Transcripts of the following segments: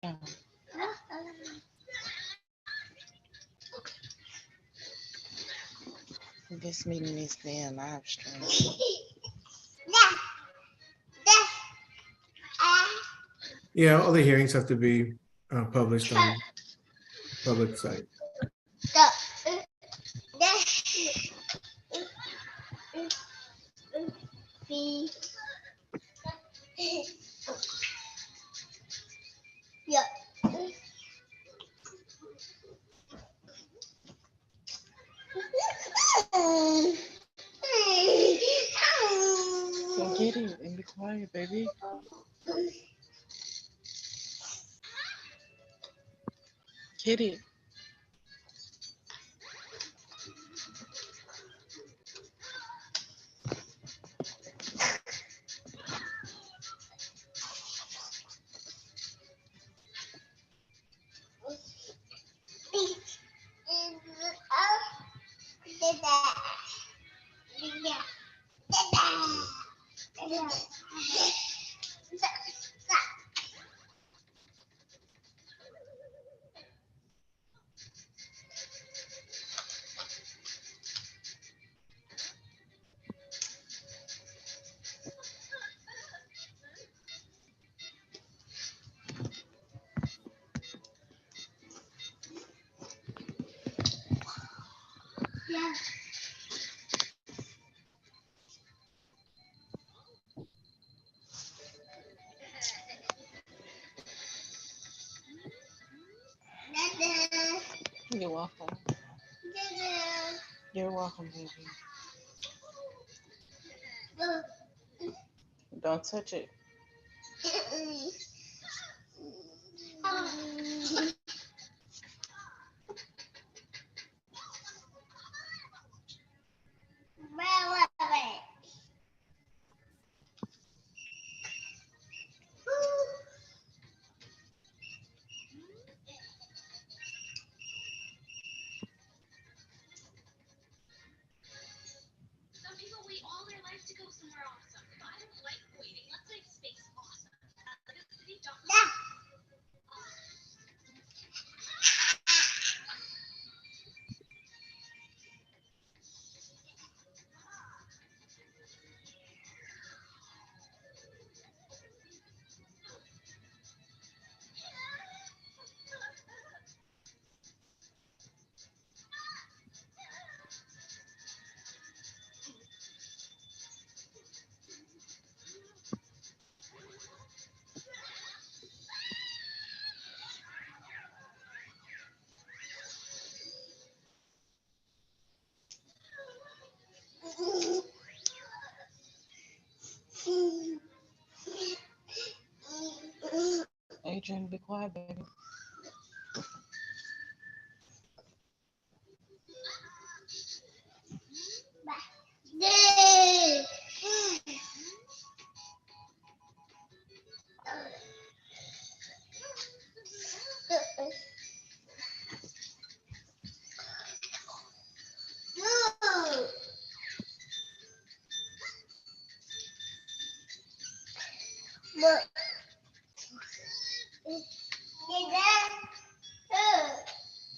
Yeah. This meeting needs to be a live stream. Yeah, all the hearings have to be published on public site. So get it and be quiet, baby. Get it. You're welcome. You're welcome, baby. Don't touch it. Adrian, be quiet, baby.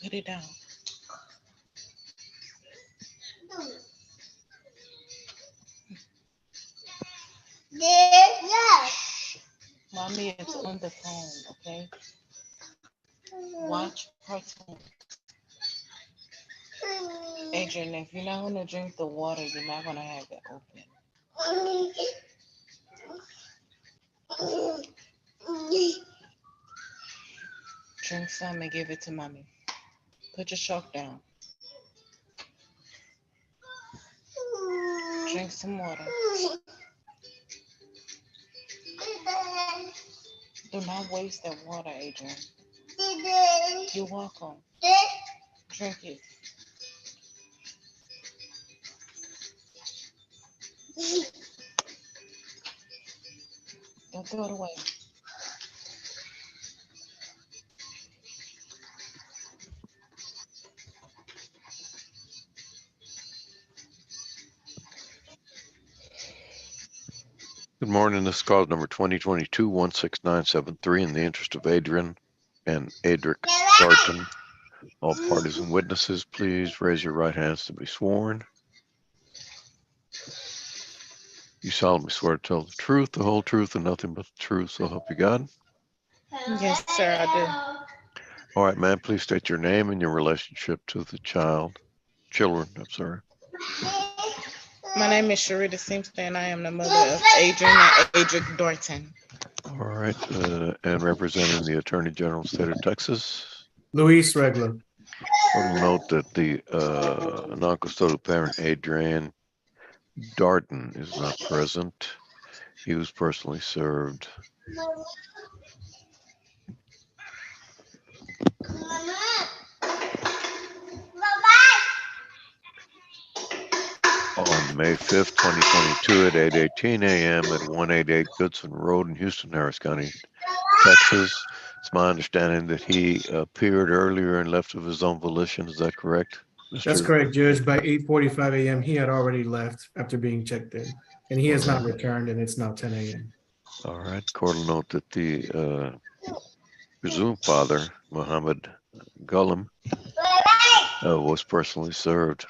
Put it down. Mommy is on the phone, okay? Watch cartoons. Adrian, if you're not gonna drink the water, you're not gonna have it open. Drink some and give it to mommy. Put your chalk down. Drink some water. Do not waste that water, Adrian. You're welcome. Drink it. Don't throw it away. Good morning. This is call number 2022-16973. In the interest of Adrian, and Adric Darton. All parties and witnesses, please raise your right hands to be sworn. You solemnly swear to tell the truth, the whole truth, and nothing but the truth, so help you God. Yes, sir, I All right, ma'am, please state your name and your relationship to the children, I'm sorry. do. My name is Sharita Simpson, and I am the mother of Adrian and Adric Dorton. All right, and representing the Attorney General of the State of Texas. Luis Regla. We'll note that the non-custodial parent, Adrian Darton, is not present. He was personally served. On May 5th, 2022 at 8:18 a.m. at 188 Goodson Road in Houston, Harris County, Texas. It's my understanding that he appeared earlier and left of his own volition. Is that correct, That's Mr.? correct, Judge. By 8:45 a.m., he had already left after being checked in, and he has not returned, and it's now 10 a.m. All right. Court will note that the presumed father, Muhammad Ghulam, was personally served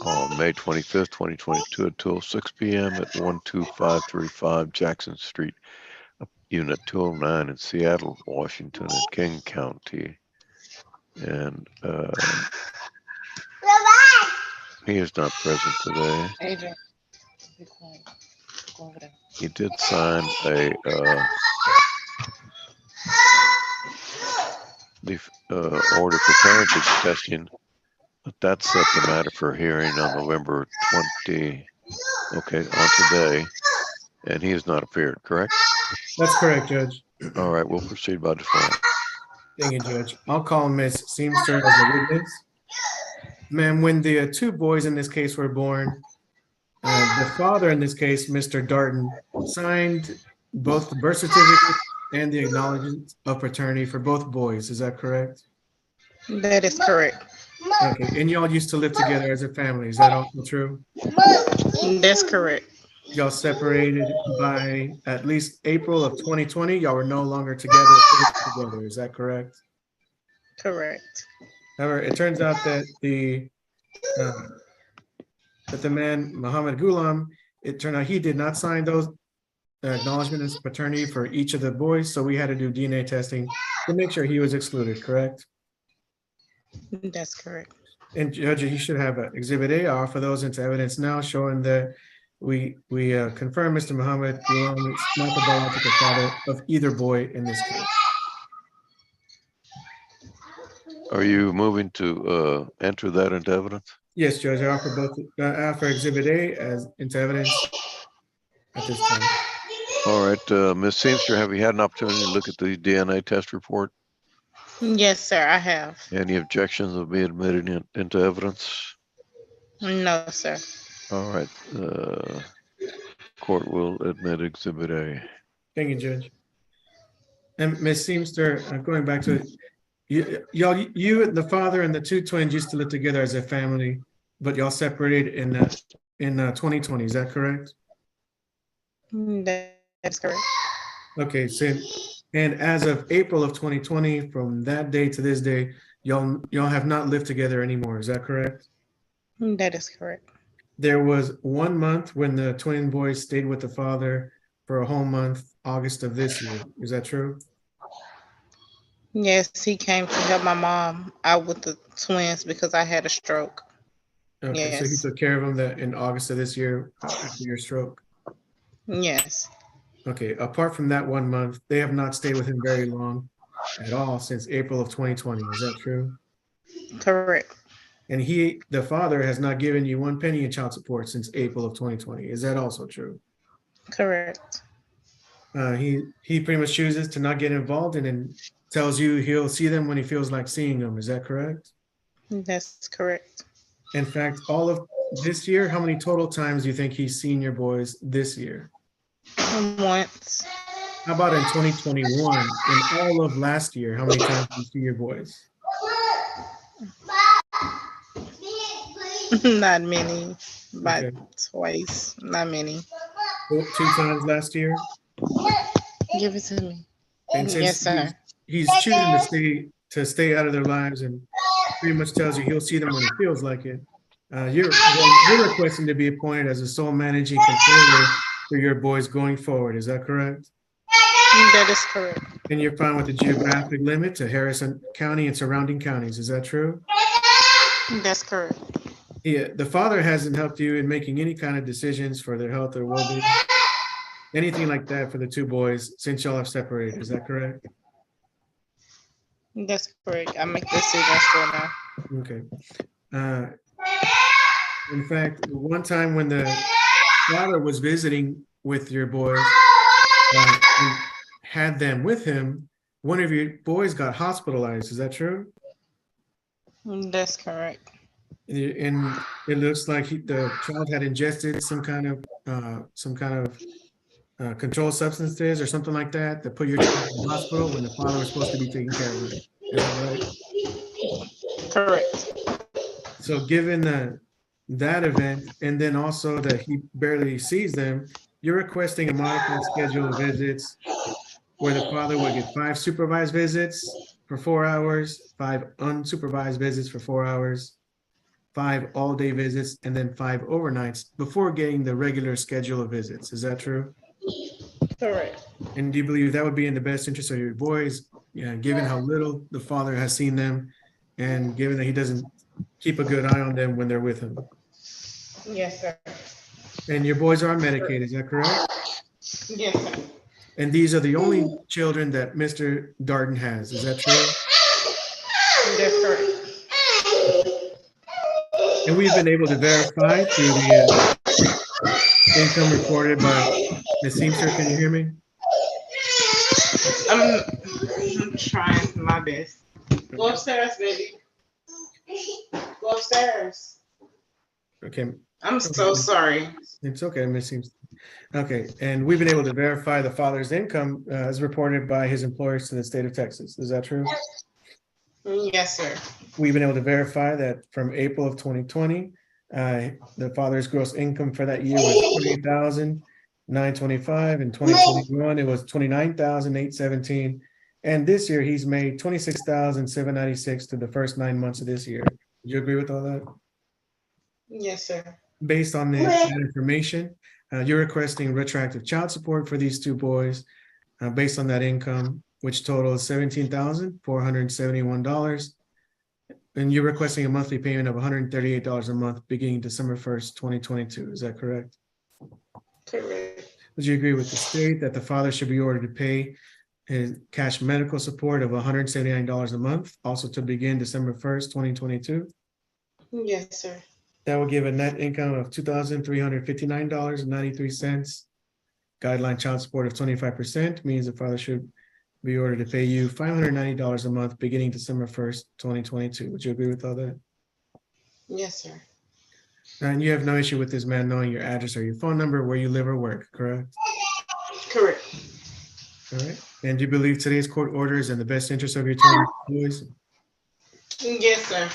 on May 25th, 2022 at 2:06 p.m. at 12535 Jackson Street, Unit 209 in Seattle, Washington, and King County. And he is not present today. Adrian, be quiet. Go over there. He did sign the order for parentage testing, but that set the matter for hearing on November 20, on today, and he has not appeared, correct? That's correct, Judge. All right, we'll proceed by default. Thank you, Judge. I'll call Miss Seamster as a witness. Ma'am, when the two boys in this case were born, the father in this case, Mr. Darton, signed both the birth certificate and the acknowledgement of paternity for both boys. Is that correct? That is correct. Okay, and y'all used to live together as a family. Is that also true? That's correct. Y'all separated by at least April of 2020. Y'all were no longer together. Is that correct? Correct. However, it turns out that the man, Muhammad Ghulam, it turned out he did not sign those acknowledgements of paternity for each of the boys, so we had to do DNA testing to make sure he was excluded, correct? That's correct. And Judge, you should have Exhibit A. I'll offer those into evidence now, showing that we confirm Mr. Muhammad Ghulam is not the biological father of either boy in this case. Are you moving to enter that into evidence? Yes, Judge, I offer Exhibit A as into evidence at this time. All right, Ms. Seamster, have you had an opportunity to look at the DNA test report? Yes, sir, I have. Any objections of being admitted into evidence? No, sir. All right, court will admit Exhibit A. Thank you, Judge. And Ms. Seamster, going back to it, you, the father and the two twins used to live together as a family, but y'all separated in 2020. Is that correct? That's correct. Okay, so and as of April of 2020, from that day to this day, y'all have not lived together anymore. Is that correct? That is correct. There was 1 month when the twin boys stayed with the father for a whole month, August of this year. Is that true? Yes, he came to help my mom out with the twins because I had a stroke. Okay, yes. So he took care of them in August of this year after your stroke? Yes. Okay, apart from that 1 month, they have not stayed with him very long at all since April of 2020. Is that true? Correct. And the father has not given you 1 penny in child support since April of 2020. Is that also true? Correct. He pretty much chooses to not get involved and then tells you he'll see them when he feels like seeing them. Is that correct? That's correct. In fact, all of this year, how many total times do you think he's seen your boys this year? Once. How about in 2021? In all of last year, how many times did you see your boys? Not many. About twice. Not many. 2 times last year? Give it to me. And yes, sir. he's choosing to stay out of their lives and pretty much tells you he'll see them when he feels like it. You're requesting to be appointed as a sole managing controller for your boys going forward. Is that correct? That is correct. And you're fine with the geographic limit to Harrison County and surrounding counties. Is that true? That's correct. Yeah, the father hasn't helped you in making any kind of decisions for their health or well-being, anything like that for the two boys since y'all have separated. Is that correct? That's correct. I make decisions for now. Okay. Uh, in fact, one time when the father was visiting with your boys and had them with him, one of your boys got hospitalized. Is that true? That's correct. And it looks like the child had ingested some kind of controlled substances or something like that that put your child in the hospital when the father was supposed to be taking care of it. Is that right? Correct. So given that event, and then also that he barely sees them, you're requesting a modified schedule of visits where the father would get 5 supervised visits for 4 hours, 5 unsupervised visits for 4 hours, 5 all-day visits, and then 5 overnights before getting the regular schedule of visits. Is that true? Correct. And do you believe that would be in the best interest of your boys, given how little the father has seen them and given that he doesn't keep a good eye on them when they're with him? Yes, sir. And your boys are on Medicaid, is that correct? Yes, sir. And these are the only children that Mr. Darden has, is that true? That's correct. And we've been able to verify through the income reported by Ms. Seamster. Can you hear me? I'm trying my best. Go upstairs, baby. Go upstairs. Okay. I'm so sorry. It's okay, Ms. Seamster. Okay, and we've been able to verify the father's income as reported by his employers to the state of Texas. Is that true? Yes, sir. We've been able to verify that from April of 2020, the father's gross income for that year was 28,925. In 2021, it was 29,817. And this year, he's made 26,796 to the first 9 months of this year. Do you agree with all that? Yes, sir. Based on that information, you're requesting retroactive child support for these two boys based on that income, which totals $17,471. And you're requesting a monthly payment of $138 a month beginning December 1st, 2022. Is that correct? Correct. Would you agree with the state that the father should be ordered to pay his cash medical support of $179 a month, also to begin December 1st, 2022? Yes, sir. That will give a net income of $2,359.93. Guideline child support of 25% means the father should be ordered to pay you $590 a month beginning December 1st, 2022. Would you agree with all that? Yes, sir. And you have no issue with this man knowing your address or your phone number, where you live or work, correct? Correct. All right. And do you believe today's court order is in the best interest of your two boys? Yes, sir.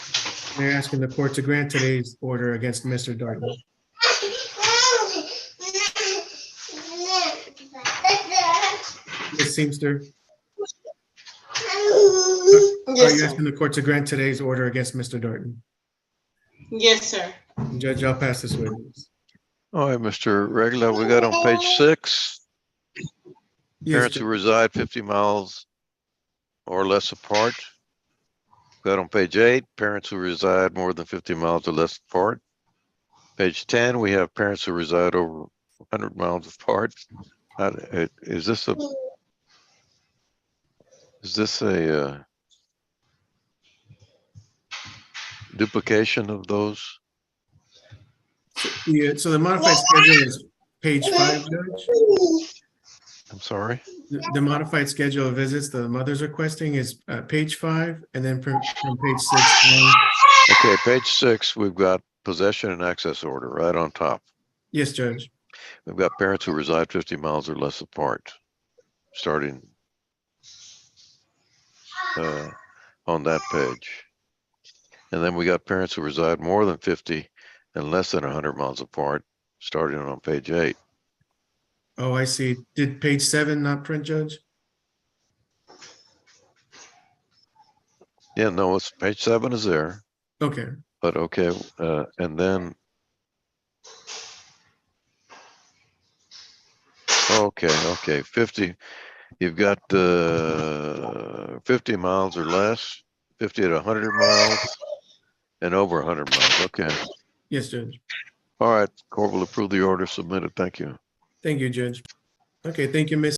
They're asking the court to grant today's order against Mr. Darden. Ms. Seamster, are Yes, you sir. asking the court to grant today's order against Mr. Darden? Yes, sir. Judge, I'll pass this witness. All right, Mr. Regula, we got on page 6, Yes, parents who reside 50 miles or less apart. Got on page 8, parents who reside more than 50 miles or less apart. Page 10, we have parents who reside over 100 miles apart. Is this a duplication of those? yeah, so the modified schedule is page 5, Judge. I'm sorry. The modified schedule of visits the mother's requesting is page 5, and then from page 6 on. Okay, page 6, we've got possession and access order right on top. Yes, Judge. We've got parents who reside 50 miles or less apart, starting on that page. And then we got parents who reside more than 50 and less than 100 miles apart, starting on page 8. Oh, I see. Did page 7 not print, Judge? Yeah, no, it's page 7 is there, Okay. but okay, and then. Okay, 50, you've got 50 miles or less, 50 to 100 miles, and over 100 miles. Okay. Yes, Judge. All right, court will approve the order submitted. Thank you. Thank you, Judge. Okay, thank you, Miss